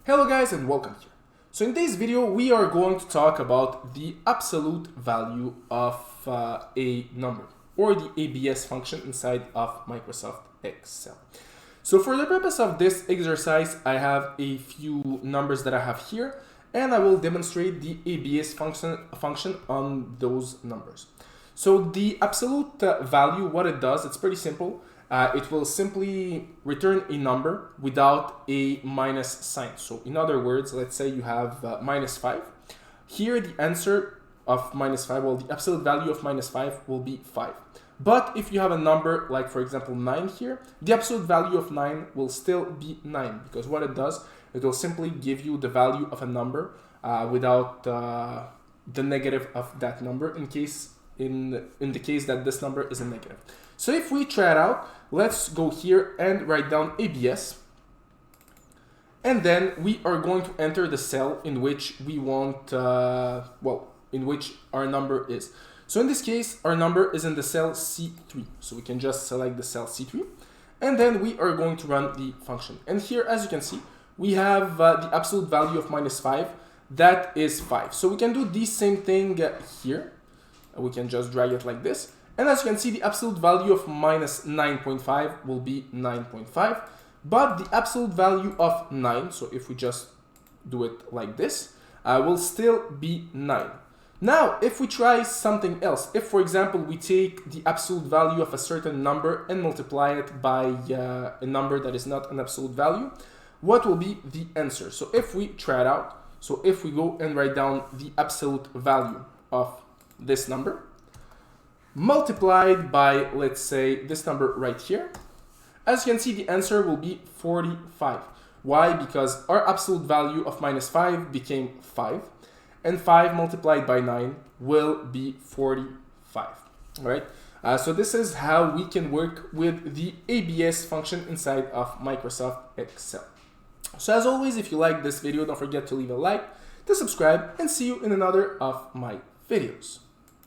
Hello guys and welcome here. So in today's video we are going to talk about the absolute value of a number or the ABS function inside of Microsoft Excel. So for the purpose of this exercise I have a few numbers that I have here and I will demonstrate the ABS function on those numbers. So the absolute value, what it does, it's pretty simple. It will simply return a number without a minus sign. So in other words, let's say you have minus 5. Here the answer of minus 5, well, the absolute value of minus 5 will be 5. But if you have a number like, for example, 9 here, the absolute value of 9 will still be 9, because what it does, it will simply give you the value of a number without the negative of that number in the case that this number is a negative. So if we try it out, let's go here and write down ABS. And then we are going to enter the cell in which we want, in which our number is. So in this case, our number is in the cell C3. So we can just select the cell C3. And then we are going to run the function. And here, as you can see, we have the absolute value of minus 5. That is 5. So we can do the same thing here. We can just drag it like this. And as you can see, the absolute value of minus 9.5 will be 9.5. But the absolute value of 9, so if we just do it like this, will still be 9. Now, if we try something else, if for example, we take the absolute value of a certain number and multiply it by a number that is not an absolute value, what will be the answer? So if we try it out, so if we go and write down the absolute value of this number, multiplied by, let's say, this number right here, as you can see, the answer will be 45. Why? Because our absolute value of minus 5 became 5, and 5 multiplied by 9 will be 45. All right. So this is how we can work with the ABS function inside of Microsoft Excel. So as always, if you like this video, don't forget to leave a like, to subscribe, and see you in another of my videos.